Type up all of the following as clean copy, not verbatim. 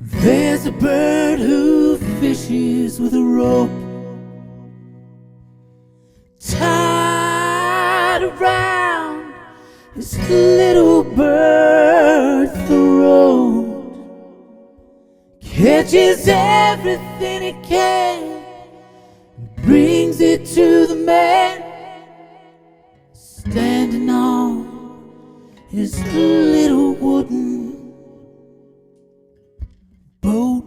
There's a bird who fishes with a rope tied around his little bird throat. Catches everything he can, brings it to the man standing on his little wooden boat.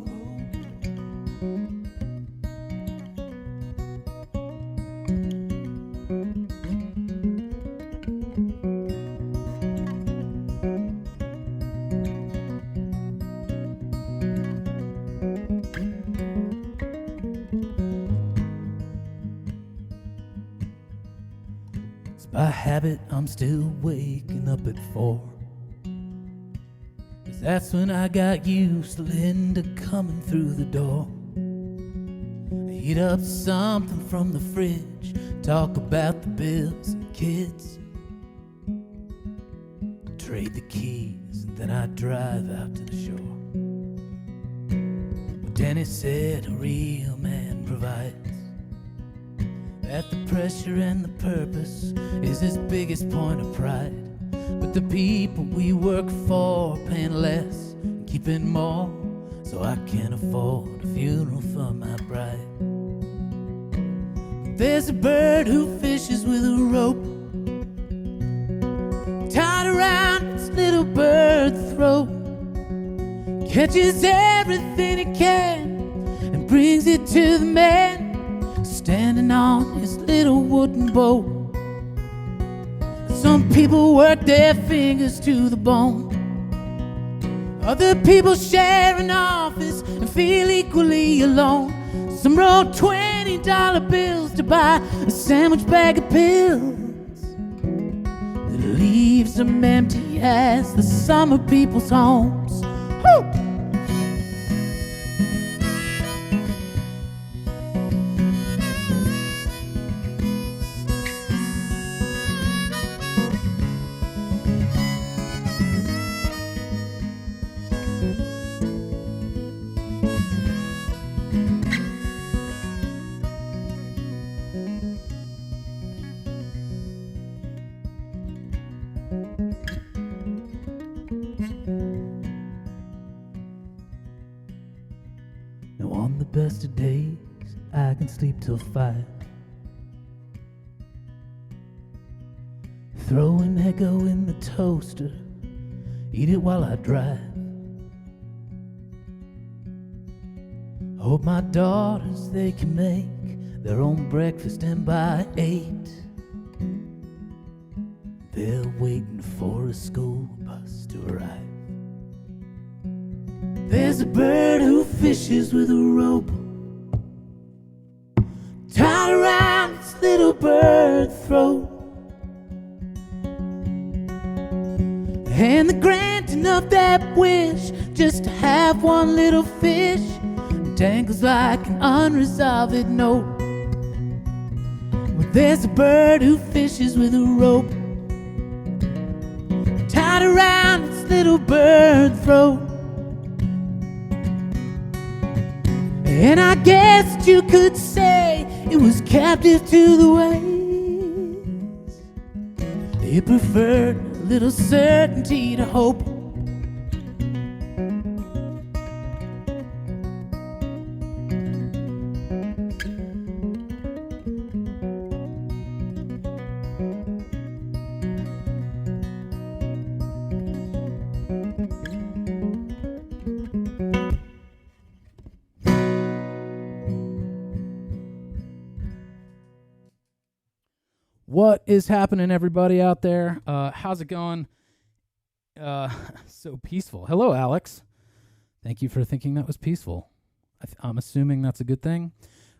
It's by habit I'm still waking up at 4. That's when I got used to Linda coming through the door. I heat up something from the fridge, talk about the bills and kids, trade the keys, and then I drive out to the shore. But Dennis said a real man provides, that the pressure and the purpose is his biggest point of pride. But the people we work for are paying less and keeping more, so I can't afford a funeral for my bride. But there's a bird who fishes with a rope tied around its little bird throat. Catches everything it can and brings it to the man standing on his little wooden boat. Some people work their fingers to the bone. Other people share an office and feel equally alone. Some roll $20 bills to buy a sandwich bag of pills that leaves them empty as the summer people's homes. Woo! Now on the best of days, I can sleep till 5. Throw an Eggo in the toaster, eat it while I drive. Hope my daughters, they can make their own breakfast, and by 8 they're waiting for a school bus to arrive. There's a bird who fishes with a rope tied around its little bird throat. And the granting of that wish, just to have one little fish, dangles like an unresolved note. Well, there's a bird who fishes with a rope tied around its little bird throat. And I guess you could say it was captive to the waves. It preferred a little certainty to hope. What is happening, everybody out there? How's it going? So peaceful. Hello, Alex. Thank you for thinking that was peaceful. I'm assuming that's a good thing,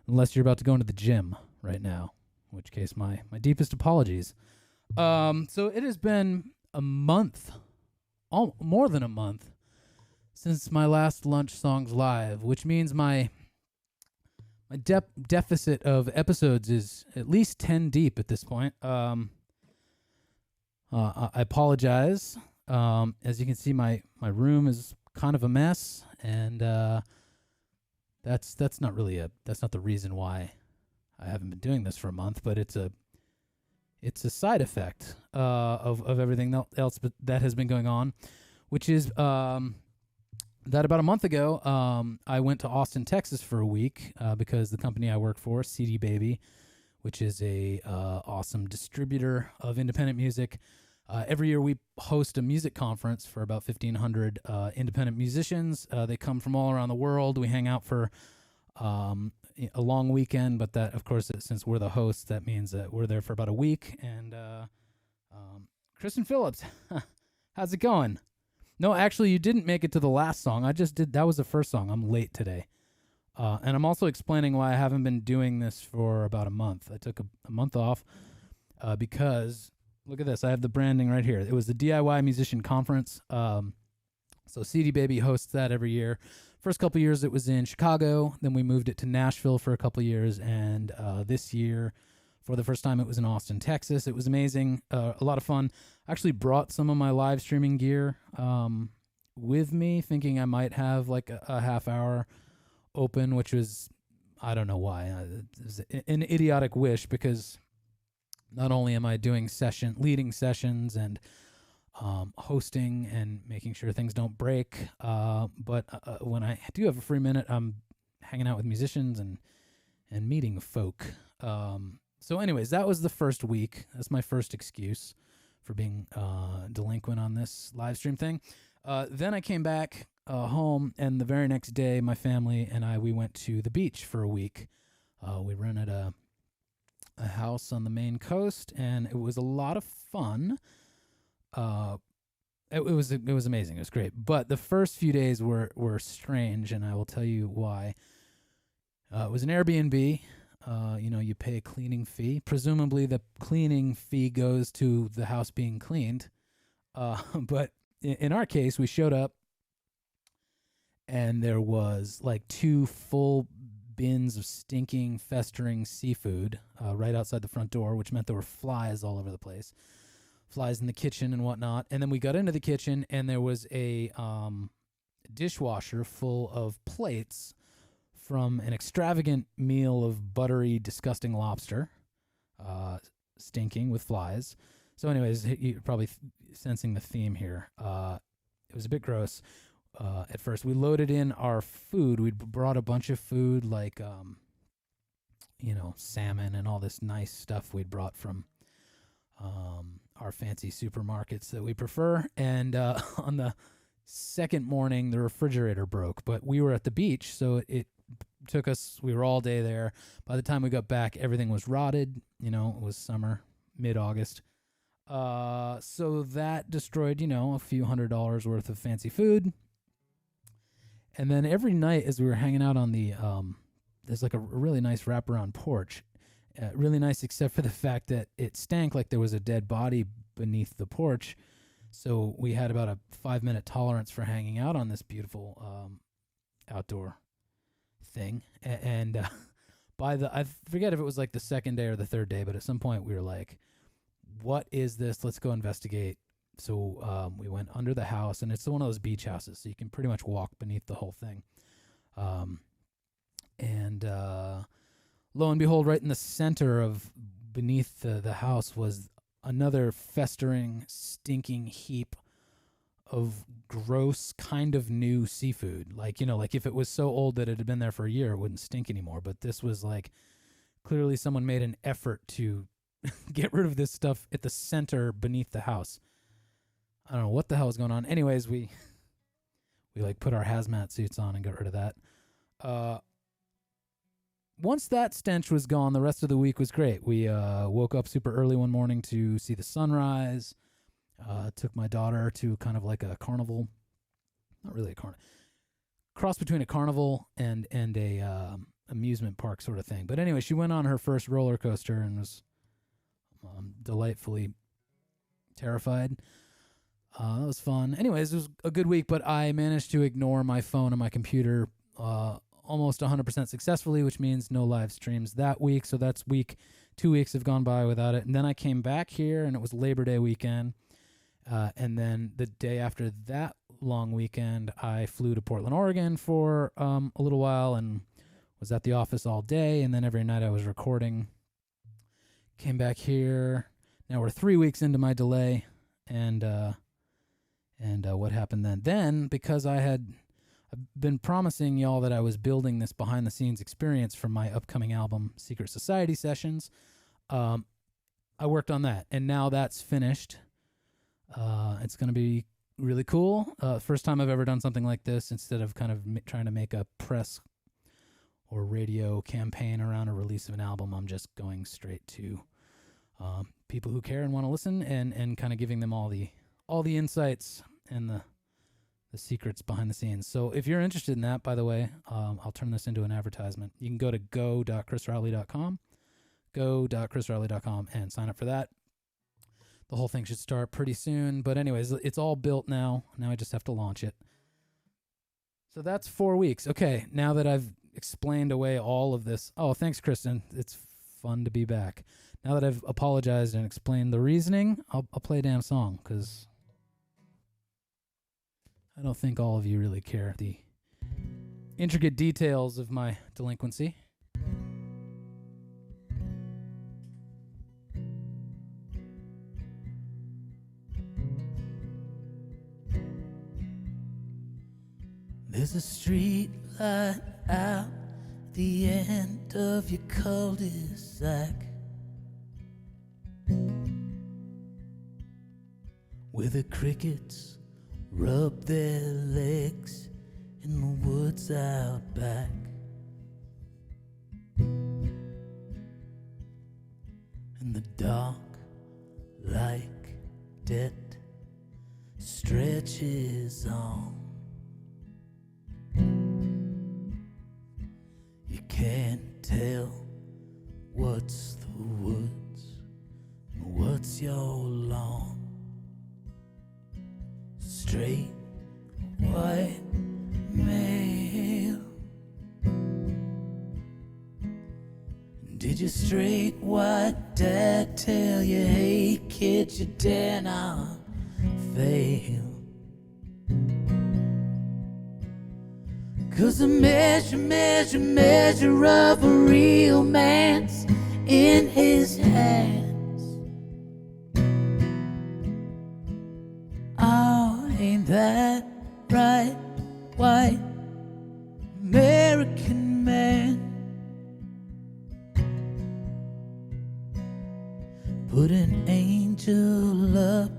unless you're about to go into the gym right now, in which case my deepest apologies. So it has been a month, more than a month, since my last Lunch Songs Live, which means my deficit of episodes is at least 10 deep at this point. I apologize. As you can see, my room is kind of a mess, and that's not the reason why I haven't been doing this for a month, but it's a side effect of everything else that has been going on, which is that about a month ago, I went to Austin, Texas for a week because the company I work for, CD Baby, which is a awesome distributor of independent music. Every year we host a music conference for about 1,500 independent musicians. They come from all around the world. We hang out for a long weekend, but that, of course, since we're the hosts, that means that we're there for about a week. And Kristen Phillips, how's it going? No, actually, you didn't make it to the last song. I just did. That was the first song. I'm late today. And I'm also explaining why I haven't been doing this for about a month. I took a month off because, look at this. I have the branding right here. It was the DIY Musician Conference. So CD Baby hosts that every year. First couple years it was in Chicago. Then we moved it to Nashville for a couple years. And this year, for the first time, it was in Austin, Texas. It was amazing. A lot of fun. I actually brought some of my live streaming gear with me, thinking I might have like a half hour open, which was, I don't know why. It was an idiotic wish, because not only am I doing leading sessions and hosting and making sure things don't break, but when I do have a free minute, I'm hanging out with musicians and meeting folk. So anyways, that was the first week. That's my first excuse for being delinquent on this live stream thing. Then I came back home, and the very next day, my family and we went to the beach for a week. We rented a house on the Maine coast, and it was a lot of fun. It was amazing. It was great. But the first few days were strange, and I will tell you why. It was an Airbnb. You pay a cleaning fee. Presumably the cleaning fee goes to the house being cleaned. But in our case, we showed up, and there was like 2 full bins of stinking, festering seafood right outside the front door, which meant there were flies all over the place. Flies in the kitchen and whatnot. And then we got into the kitchen, and there was a dishwasher full of plates from an extravagant meal of buttery, disgusting lobster, stinking with flies. So anyways, you're probably sensing the theme here. It was a bit gross at first. We loaded in our food. We'd brought a bunch of food like, salmon and all this nice stuff we'd brought from our fancy supermarkets that we prefer. And on the second morning, the refrigerator broke. But we were at the beach, so it took us, we were all day there. By the time we got back, everything was rotted. It was summer, mid-August. So that destroyed, a few $100s worth of fancy food. And then every night as we were hanging out on the, there's like a really nice wraparound porch. Really nice, except for the fact that it stank like there was a dead body beneath the porch. So we had about a 5-minute tolerance for hanging out on this beautiful outdoor thing. And I forget if it was like the second day or the third day, but at some point we were like, what is this? Let's go investigate. So we went under the house, and it's one of those beach houses, so you can pretty much walk beneath the whole thing. And lo and behold, right in the center of beneath the house was another festering, stinking heap of gross, kind of new seafood. Like if it was so old that it had been there for a year, it wouldn't stink anymore. But this was like, clearly someone made an effort to get rid of this stuff at the center beneath the house. I don't know what the hell was going on. Anyways, we like put our hazmat suits on and got rid of that. Once that stench was gone, the rest of the week was great. We woke up super early one morning to see the sunrise. Took my daughter to kind of like a carnival. Not really a carnival. Cross between a carnival and a amusement park sort of thing. But anyway, she went on her first roller coaster and was delightfully terrified. That was fun. Anyways, it was a good week, but I managed to ignore my phone and my computer almost 100% successfully, which means no live streams that week. So that's week. 2 weeks have gone by without it. And then I came back here, and it was Labor Day weekend. And then the day after that long weekend, I flew to Portland, Oregon for a little while and was at the office all day. And then every night I was recording. Came back here. Now we're 3 weeks into my delay. And what happened then? Then, because I've been promising y'all that I was building this behind-the-scenes experience for my upcoming album, Secret Society Sessions, I worked on that. And now that's finished. It's going to be really cool. First time I've ever done something like this. Instead of kind of trying to make a press or radio campaign around a release of an album, I'm just going straight to people who care and want to listen, and kind of giving them all the insights and the secrets behind the scenes. So if you're interested in that, by the way, I'll turn this into an advertisement. You can go to go.chrisrowley.com, go.chrisrowley.com, and sign up for that. The whole thing should start pretty soon. But anyways, it's all built now. Now I just have to launch it. So that's 4 weeks. Okay, now that I've explained away all of this. Oh, thanks, Kristen. It's fun to be back. Now that I've apologized and explained the reasoning, I'll play a damn song, because I don't think all of you really care the intricate details of my delinquency. There's a street light out the end of your cul-de-sac, where the crickets rub their legs in the woods out back. And the dark, like death, stretches on. You can't tell what's the woods and what's your lawn. Straight white male. Did your straight white dad tell you, hey kid, you dare not fail? 'Cause the measure of a real man's in his hands. Oh, ain't that right, white American man? Put an angel up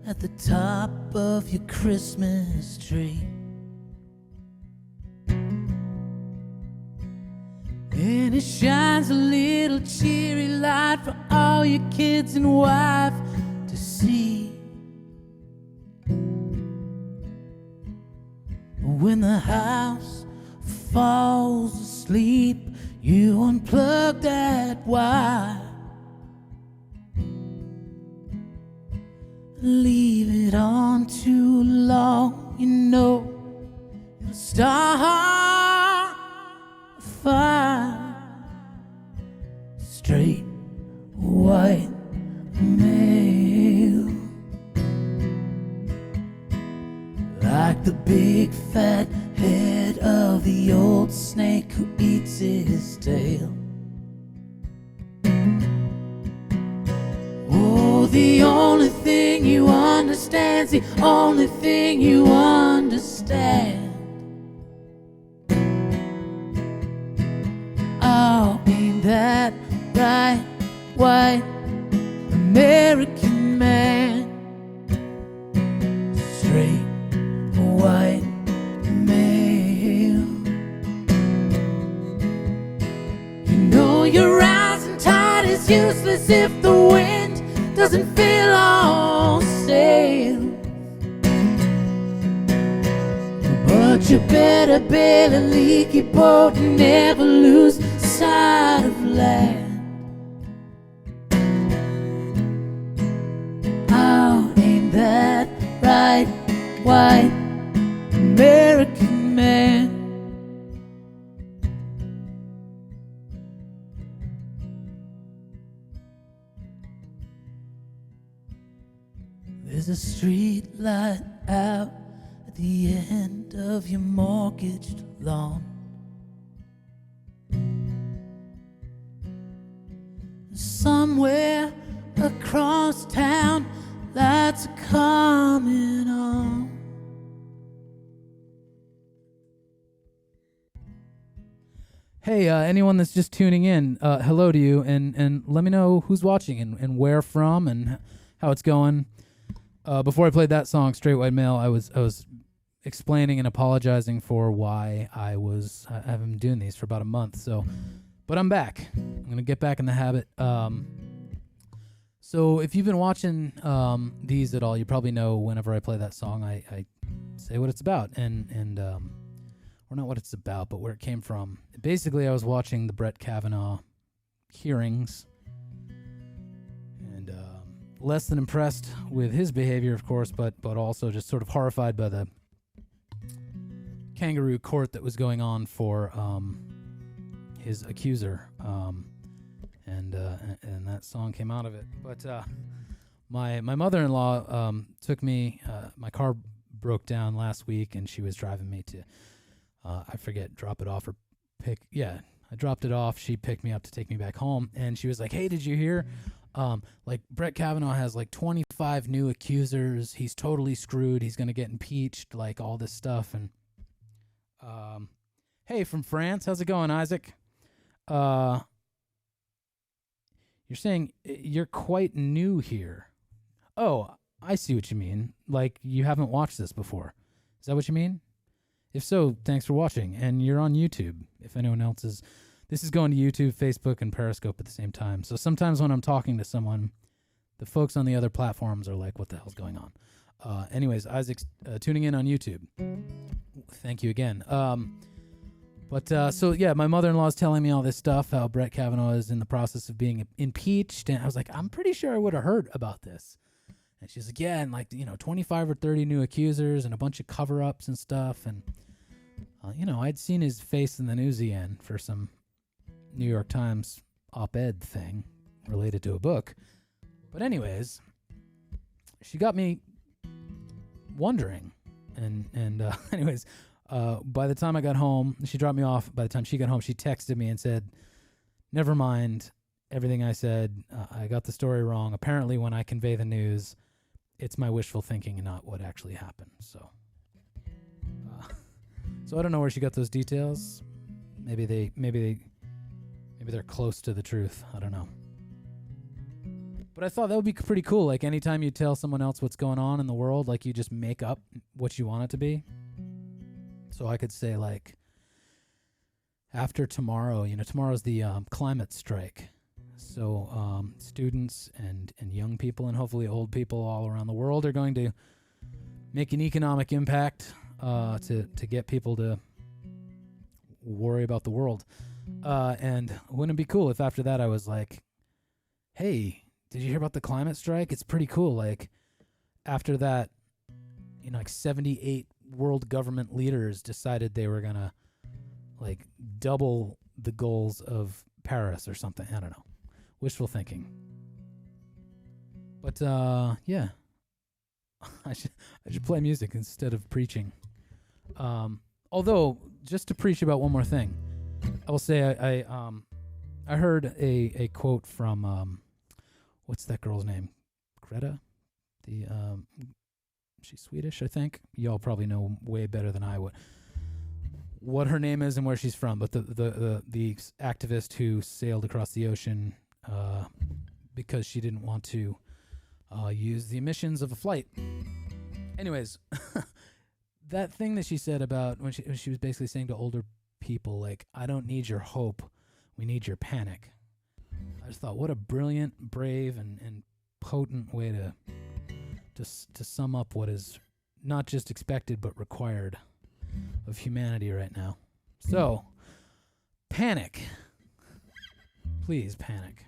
at the top of your Christmas tree, and it shines a little cheery light for all your kids and wife to see. When the house falls asleep, you unplug that wire, leave it on too long, you know it'll start a fire. Straight white male, like the big fat head of the old snake who eats his tail. Oh, the only thing you understand's the only thing you understand. Oh, ain't that right, white American man? Straight white male. You know your rising tide is useless if the wind doesn't fill all sail. But you better build a leaky boat and never lose sight of land. Oh, ain't that right, white American man? There's a street light out at the end of your mortgaged lawn. Somewhere across town, lights are coming on. Hey, anyone that's just tuning in, hello to you, and let me know who's watching and where from and how it's going. Before I played that song, Straight White Male, I was explaining and apologizing for why I haven't been doing these for about a month. So, but I'm back. I'm gonna get back in the habit. So if you've been watching these at all, you probably know whenever I play that song, I say what it's about and or not what it's about, but where it came from. Basically, I was watching the Brett Kavanaugh hearings and less than impressed with his behavior, of course, but also just sort of horrified by the kangaroo court that was going on for his accuser. And that song came out of it. But my mother-in-law took me. My car broke down last week, and she was driving me to, I forget, drop it off or pick. Yeah, I dropped it off. She picked me up to take me back home, and she was like, "Hey, did you hear? Like Brett Kavanaugh has like 25 new accusers. He's totally screwed. He's gonna get impeached. Like all this stuff." And hey, from France, how's it going, Isaac? You're saying you're quite new here. Oh, I see what you mean. Like you haven't watched this before. Is that what you mean? If so, thanks for watching. And you're on YouTube. If anyone else is, this is going to YouTube, Facebook, and Periscope at the same time. So sometimes when I'm talking to someone, the folks on the other platforms are like, what the hell's going on? Anyways, Isaac's tuning in on YouTube. Thank you again. So yeah, my mother-in-law's telling me all this stuff, how Brett Kavanaugh is in the process of being impeached. And I was like, I'm pretty sure I would have heard about this. And she's like, yeah, and 25 or 30 new accusers and a bunch of cover-ups and stuff. And, I'd seen his face in the news again for some New York Times op-ed thing related to a book. But anyways, she got me wondering. And anyways... by the time I got home, she dropped me off. By the time she got home, she texted me and said, never mind everything I said. I got the story wrong. Apparently, when I convey the news, it's my wishful thinking and not what actually happened. So I don't know where she got those details. Maybe they're close to the truth. I don't know. But I thought that would be pretty cool. Like anytime you tell someone else what's going on in the world, like you just make up what you want it to be. So I could say, like, after tomorrow, tomorrow's the climate strike. So students and young people and hopefully old people all around the world are going to make an economic impact to get people to worry about the world. And wouldn't it be cool if after that I was like, hey, did you hear about the climate strike? It's pretty cool. Like, after that, like 78 world government leaders decided they were gonna like double the goals of Paris or something. I don't know. Wishful thinking. But yeah. I should play music instead of preaching. Although, just to preach about one more thing, I will say I heard a quote from what's that girl's name? Greta? She's Swedish, I think. Y'all probably know way better than I would what her name is and where she's from. But the activist who sailed across the ocean because she didn't want to use the emissions of a flight. Anyways, that thing that she said about when she was basically saying to older people, like, I don't need your hope, we need your panic. I just thought, what a brilliant, brave, and potent way to sum up what is not just expected but required of humanity right now. So, panic. Please panic.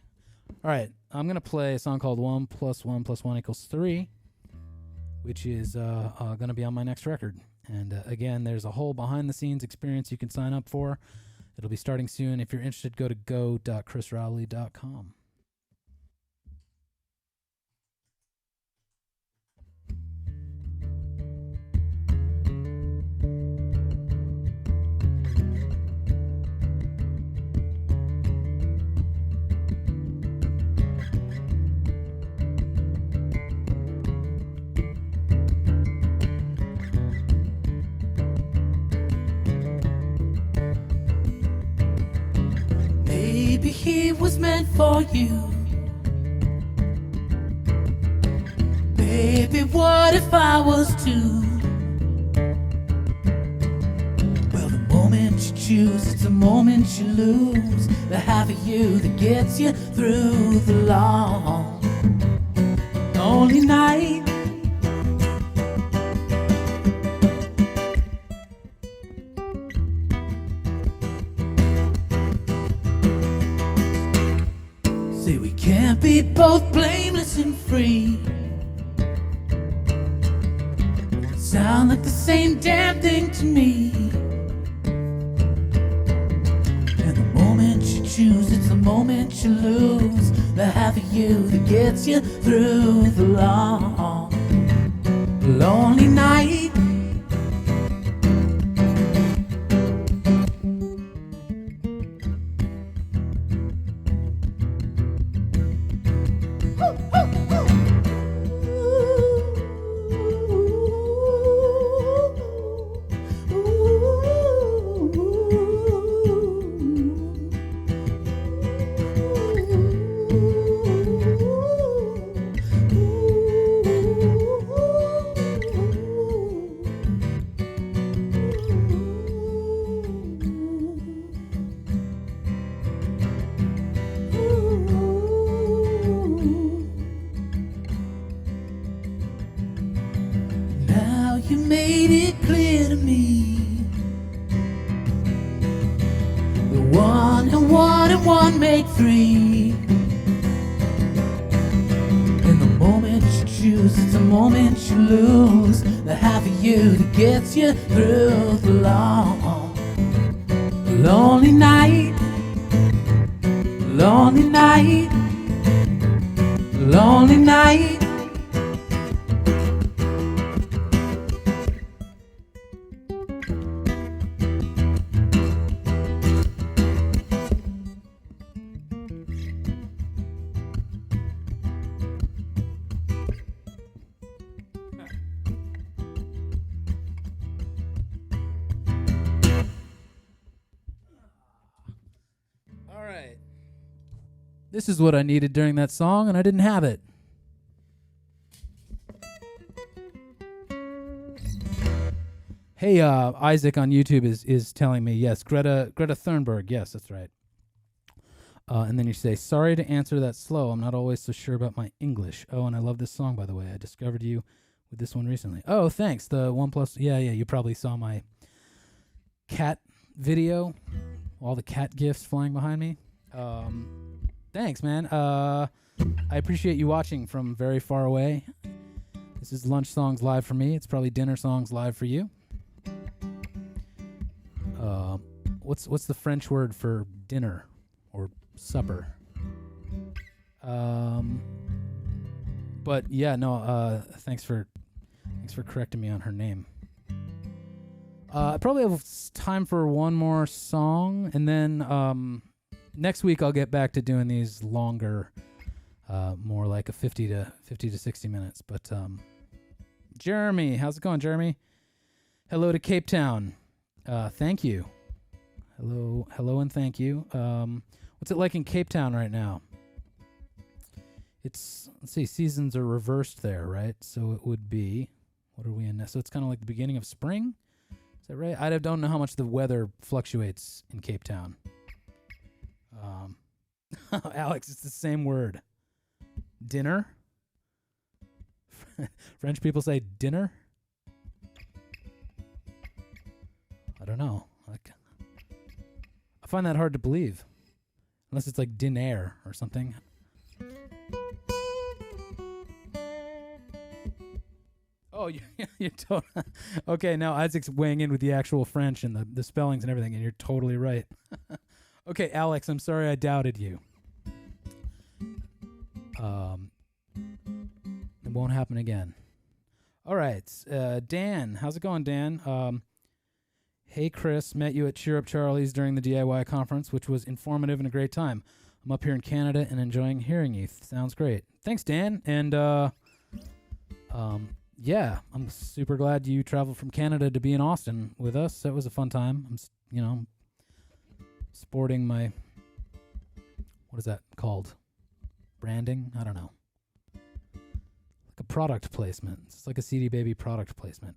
All right, I'm going to play a song called 1 + 1 + 1 = 3, which is going to be on my next record. And again, there's a whole behind-the-scenes experience you can sign up for. It'll be starting soon. If you're interested, go to go.chrisrowley.com. Maybe he was meant for you. Baby, what if I was too? Well, the moment you choose, it's the moment you lose. The half of you that gets you through the long, lonely night. Say we can't be both blameless and free. Sound like the same damn thing to me. And the moment you choose, it's the moment you lose. The half of you that gets you through the long, lonely night. You made it clear to me, the 1 and 1 and 1 make 3. And the moment you choose, it's the moment you lose. The half of you that gets you through the long, lonely night, lonely night, lonely night. This is what I needed during that song, and I didn't have it. Hey, Isaac on YouTube is telling me, yes, Greta Thunberg. Yes, that's right. And then you say, sorry to answer that slow. I'm not always so sure about my English. Oh, and I love this song, by the way. I discovered you with this one recently. Oh, thanks. The OnePlus. Yeah. You probably saw my cat video. All the cat gifs flying behind me. Thanks, man. I appreciate you watching from very far away. This is Lunch Songs live for me. It's probably Dinner Songs live for you. What's the French word for dinner or supper? But yeah, no. Thanks for correcting me on her name. I probably have time for one more song, and then next week I'll get back to doing these longer, more like a 50 to 60 minutes. But Jeremy, how's it going, Jeremy? Hello to Cape Town. Thank you. Hello, and thank you. What's it like in Cape Town right now? Let's see, seasons are reversed there, right? So it would be, what are we in now? So it's kind of like the beginning of spring. Is that right? I don't know how much the weather fluctuates in Cape Town. Alex, it's the same word. Dinner? French people say dinner? I don't know. I find that hard to believe. Unless it's like diner or something. Oh, you're totally... Okay, now Isaac's weighing in with the actual French and the spellings and everything, and you're totally right. Okay, Alex, I'm sorry I doubted you. It won't happen again. All right, Dan. How's it going, Dan? Hey, Chris. Met you at Cheer Up Charlie's during the DIY conference, which was informative and a great time. I'm up here in Canada and enjoying hearing you. Sounds great. Thanks, Dan. And, yeah, I'm super glad you traveled from Canada to be in Austin with us. That was a fun time. I'm, sporting my what is that called? Branding? I don't know. Like a product placement. It's like a CD Baby product placement.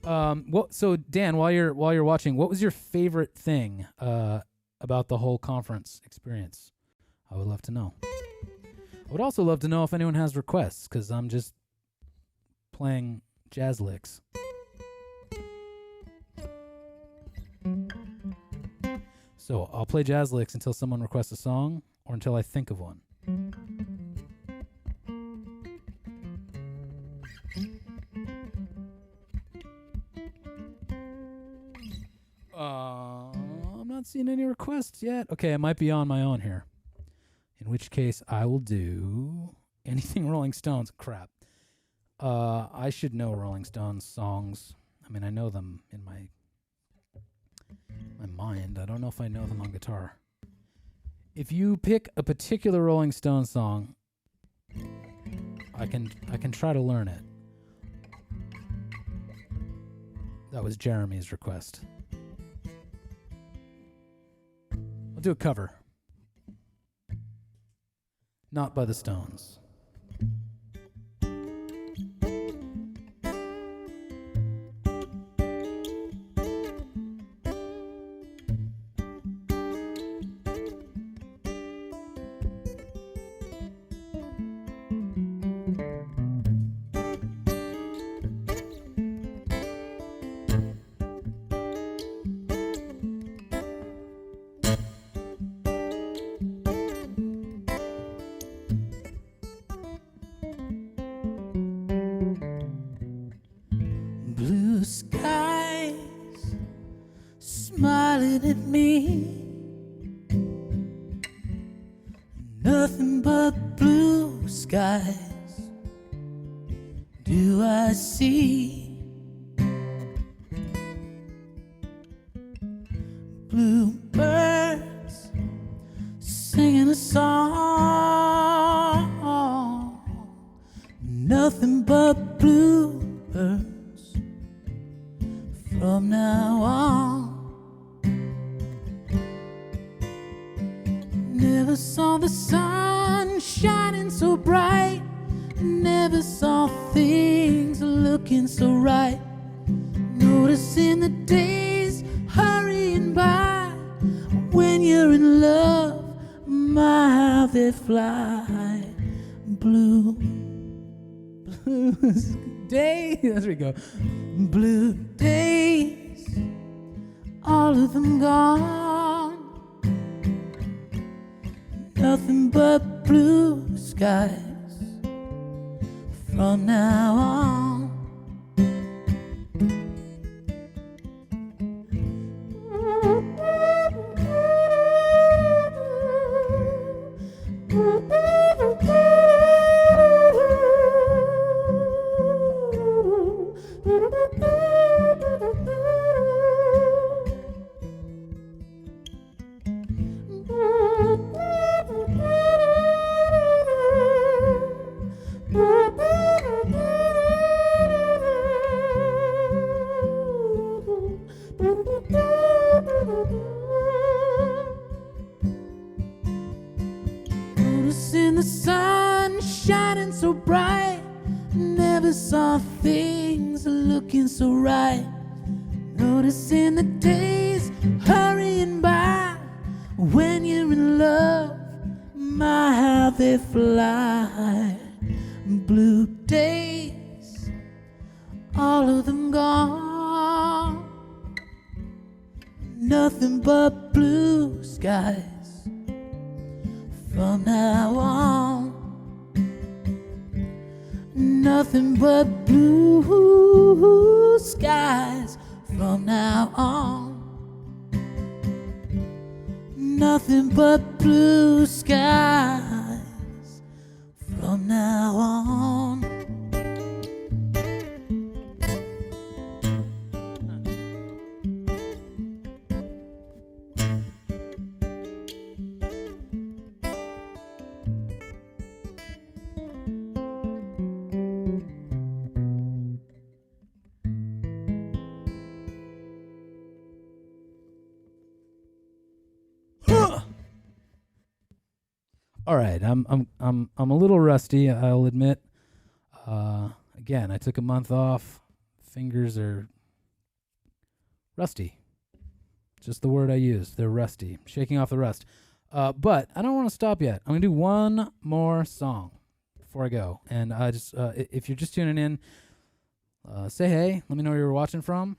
So Dan, while you're watching, what was your favorite thing about the whole conference experience? I would love to know. I would also love to know if anyone has requests, because I'm just playing jazz licks. So I'll play jazz licks until someone requests a song or until I think of one. I'm not seeing any requests yet. Okay, I might be on my own here. In which case, I will do anything Rolling Stones. Crap. I should know Rolling Stones songs. I mean, I know them in my mind. I don't know if I know them on guitar. If you pick a particular Rolling Stones song, I can try to learn it. That was Jeremy's request. I'll do a cover. Not by the Stones. Smiling at me, nothing but blue skies do I see. Bluebirds singing a song, nothing but bluebirds from now on. Never saw the sun shining so bright, never saw things looking so right, noticing the days hurrying by. When you're in love, my how they fly. Blue days, there we go. Blue days, all of them gone. Nothing but blue skies from now on. Noticing the sun shining so bright, never saw things looking so right, noticing the days hurrying by. When you're in love, my how they fly. Blue days, all of them gone. Nothing but blue skies from now on. Nothing but blue skies from now on. Nothing but blue skies from now on. All right, I'm a little rusty, I'll admit. Again, I took a month off. Fingers are rusty. Just the word I used. They're rusty. Shaking off the rust. But I don't want to stop yet. I'm going to do one more song before I go. And if you're just tuning in, say hey. Let me know where you're watching from.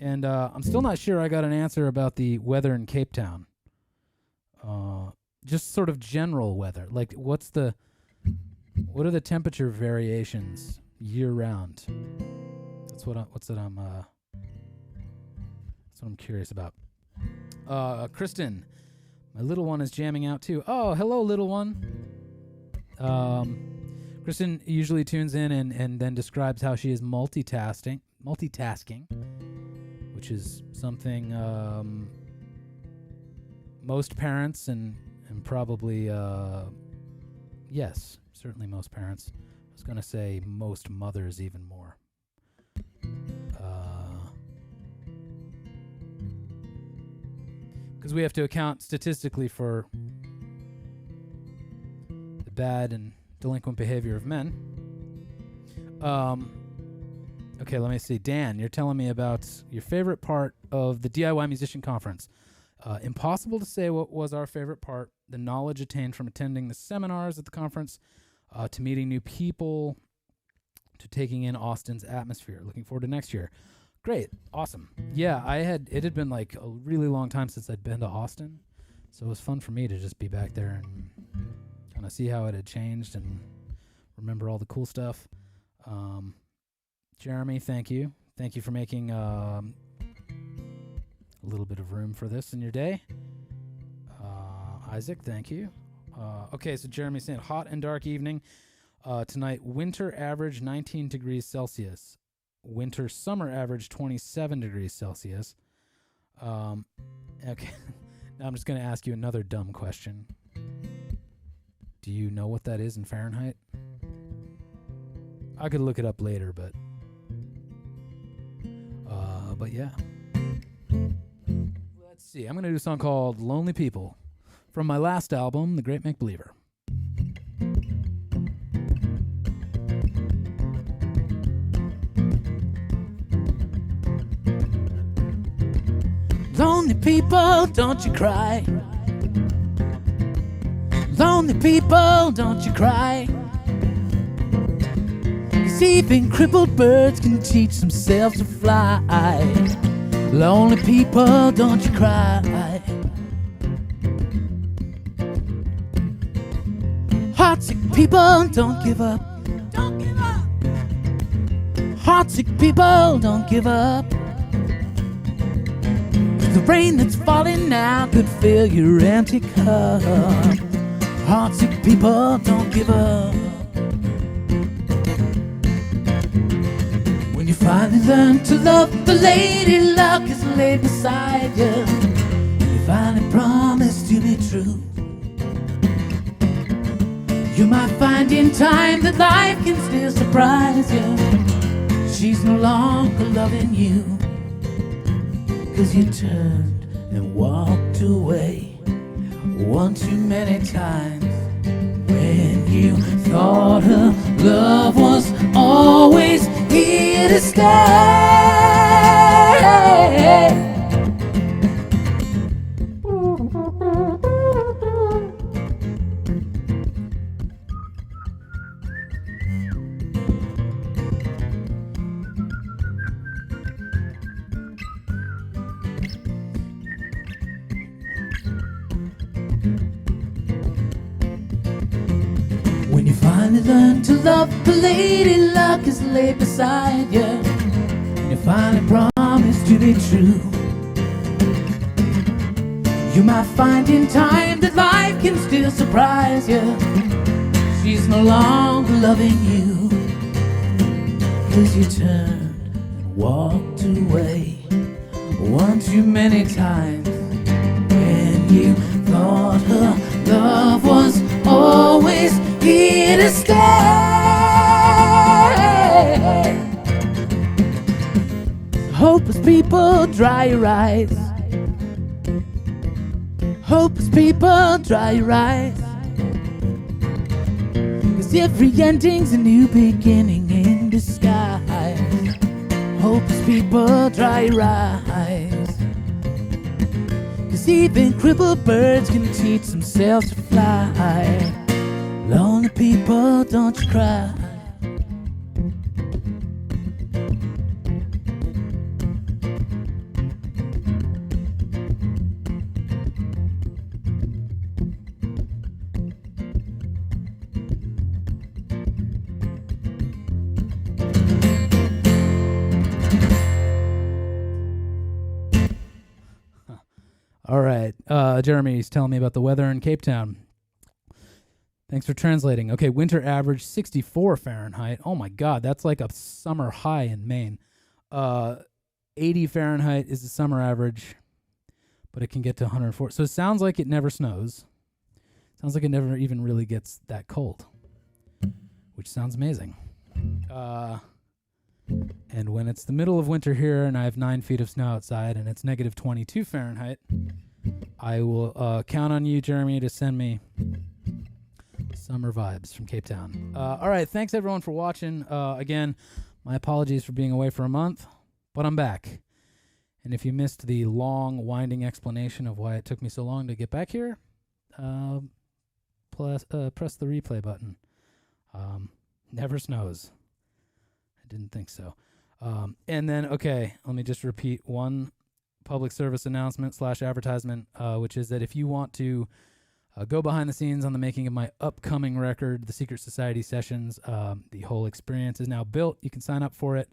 And I'm still not sure I got an answer about the weather in Cape Town. Just sort of general weather. Like, what are the temperature variations year round? That's what I'm curious about. Kristen, my little one is jamming out too. Oh, hello, little one. Kristen usually tunes in and then describes how she is multitasking, which is something most parents and probably yes, certainly most parents. I was going to say most mothers even more. Because we have to account statistically for the bad and delinquent behavior of men. Okay, let me see. Dan, you're telling me about your favorite part of the DIY Musician Conference. Impossible to say what was our favorite part. The knowledge attained from attending the seminars at the conference, to meeting new people, to taking in Austin's atmosphere. Looking forward to next year. Great. Awesome. Yeah, it had been like a really long time since I'd been to Austin. So it was fun for me to just be back there and kind of see how it had changed and remember all the cool stuff. Jeremy, thank you. Thank you for making a little bit of room for this in your day. Isaac, thank you. Okay, so Jeremy's saying hot and dark evening. Tonight, winter average 19 degrees Celsius. Winter summer average 27 degrees Celsius. Okay, now I'm just going to ask you another dumb question. Do you know what that is in Fahrenheit? I could look it up later, but yeah. Let's see. I'm going to do a song called Lonely People from my last album, The Great Make Believer. Lonely people, don't you cry. Lonely people, don't you cry. 'Cause even crippled birds can teach themselves to fly. Lonely people, don't you cry. Heartsick people, don't give up. Don't give up. Heartsick people, don't give up. The rain that's falling now could fill your empty cup. Heartsick people, don't give up. When you finally learn to love, the lady luck is laid beside you. You finally promise to be true. You might find in time that life can still surprise you. She's no longer loving you. 'Cause you turned and walked away one too many times. When you thought her love was always here to stay. Learn to love, the lady luck is laid beside you. And you finally promise to be true. You might find in time that life can still surprise you. She's no longer loving you. 'Cause you turned and walked away one too many times. When you thought her love was always here to stay. Hopeless people, dry your eyes. Hopeless people, dry your eyes. 'cause every ending's a new beginning in disguise. Hopeless people, dry your eyes, 'cause even crippled birds can teach themselves to fly. Lonely people, don't you cry. All right. Jeremy's telling me about the weather in Cape Town. Thanks for translating. Okay, winter average 64 Fahrenheit. Oh my God, that's like a summer high in Maine. 80 Fahrenheit is the summer average, but it can get to 104. So it sounds like it never snows. Sounds like it never even really gets that cold, which sounds amazing. And when it's the middle of winter here and I have 9 feet of snow outside and it's negative 22 Fahrenheit, I will count on you, Jeremy, to send me summer vibes from Cape Town. All right, thanks everyone for watching. Again, my apologies for being away for a month, but I'm back. And if you missed the long, winding explanation of why it took me so long to get back here, press the replay button. Never snows. I didn't think so. And then, okay, let me just repeat one public service announcement / advertisement, which is that if you want to go behind the scenes on the making of my upcoming record, The Secret Society Sessions, the whole experience is now built. You can sign up for it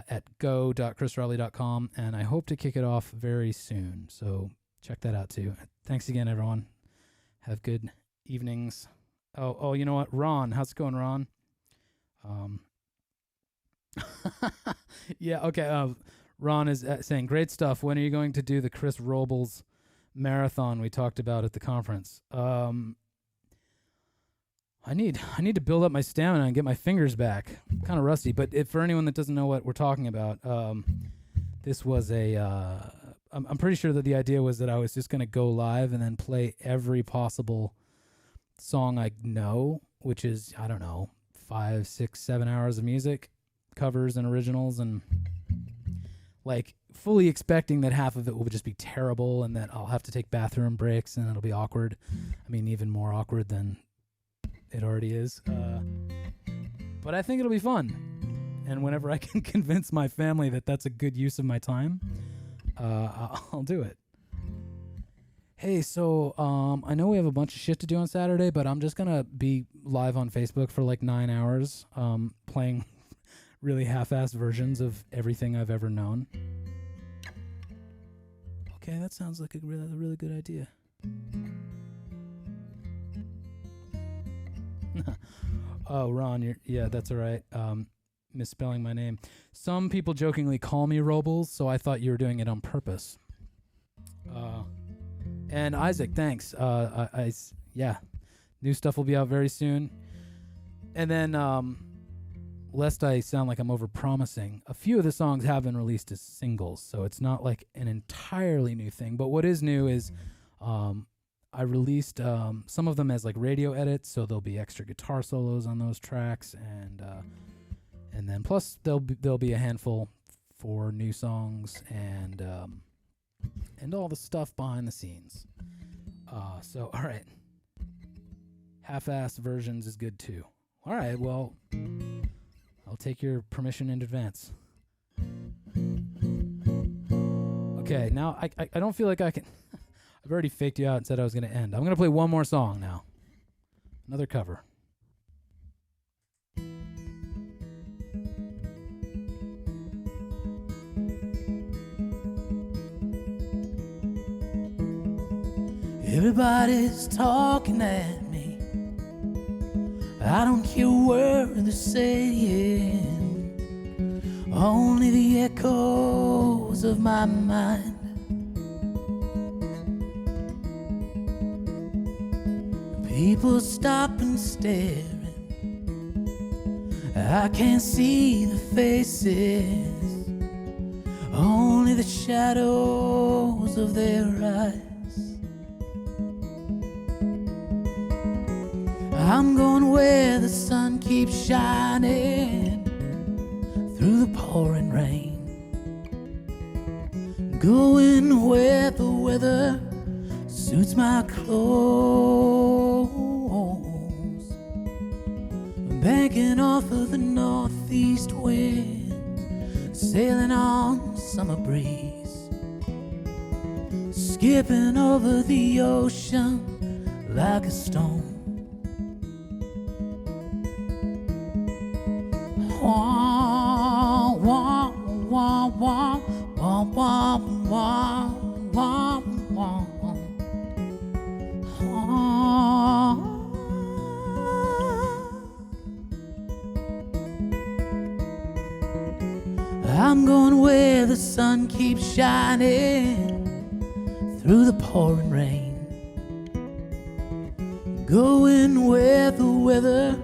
at go.chrisraleigh.com, and I hope to kick it off very soon. So check that out too. Thanks again, everyone. Have good evenings. Oh, you know what? Ron, how's it going, Ron? Yeah, okay. Ron is saying, great stuff. When are you going to do the Chris Robles marathon we talked about at the conference? I need to build up my stamina and get my fingers back. I'm kind of rusty, but for anyone that doesn't know what we're talking about, this was I'm pretty sure that the idea was that I was just going to go live and then play every possible song I know, which is, I don't know, 5, 6, 7 hours of music, covers and originals, and like fully expecting that half of it will just be terrible and that I'll have to take bathroom breaks and it'll be awkward. I mean, even more awkward than it already is. But I think it'll be fun. And whenever I can convince my family that that's a good use of my time, I'll do it. Hey, so I know we have a bunch of shit to do on Saturday, but I'm just going to be live on Facebook for like 9 hours playing really half-assed versions of everything I've ever known. Okay, that sounds like a really good idea. Oh, Ron, yeah, that's all right. Misspelling my name. Some people jokingly call me Robles, so I thought you were doing it on purpose. And Isaac, thanks. Yeah, new stuff will be out very soon. And then, lest I sound like I'm over-promising, a few of the songs have been released as singles, so it's not like an entirely new thing. But what is new is I released some of them as like radio edits, so there'll be extra guitar solos on those tracks, and then plus there'll be a handful for new songs and all the stuff behind the scenes. So all right, half-assed versions is good too. All right, well, I'll take your permission in advance. Okay, now I don't feel like I can. I've already faked you out and said I was going to end. I'm going to play one more song now. Another cover. Everybody's talking at me. I don't hear a word they're saying. Only the echoes of my mind. People stop and staring. I can't see the faces, only the shadows of their eyes. I'm going where the sun keeps shining through the pouring rain. Going where the weather suits my clothes. Banking off of the northeast wind, sailing on summer breeze, skipping over the ocean like a stone. Wah, wah, wah, wah, wah, wah, wah, wah, wah. I'm going where the sun keeps shining through the pouring rain. Going where the weather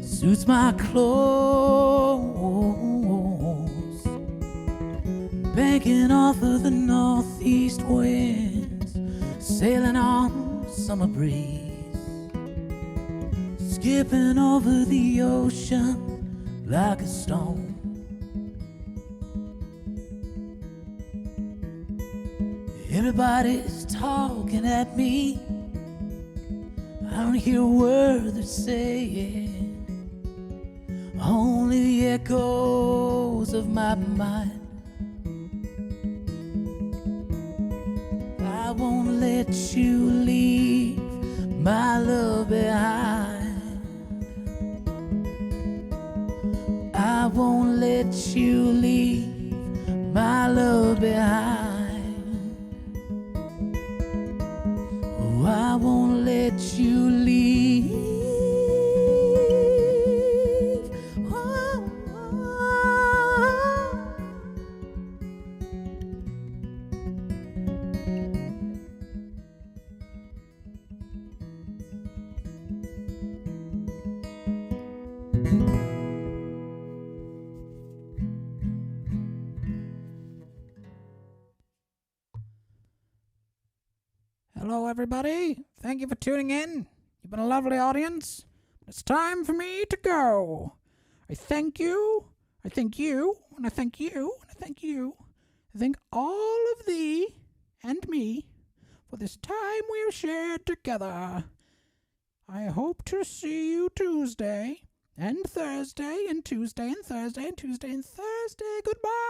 suits my clothes. Banking off of the northeast winds, sailing on summer breeze, skipping over the ocean like a stone. Everybody's talking at me, I don't hear a word they're saying, only the echoes of my mind. I won't let you leave my love behind. I won't let you leave my love behind. Oh, I won't let you leave. Oh, oh. Hello, everybody. Thank you for tuning in. You've been a lovely audience. It's time for me to go. I thank you. I thank you. And I thank you. And I thank you. I thank all of thee and me for this time we have shared together. I hope to see you Tuesday and Thursday and Tuesday and Thursday and Tuesday and Thursday. Goodbye.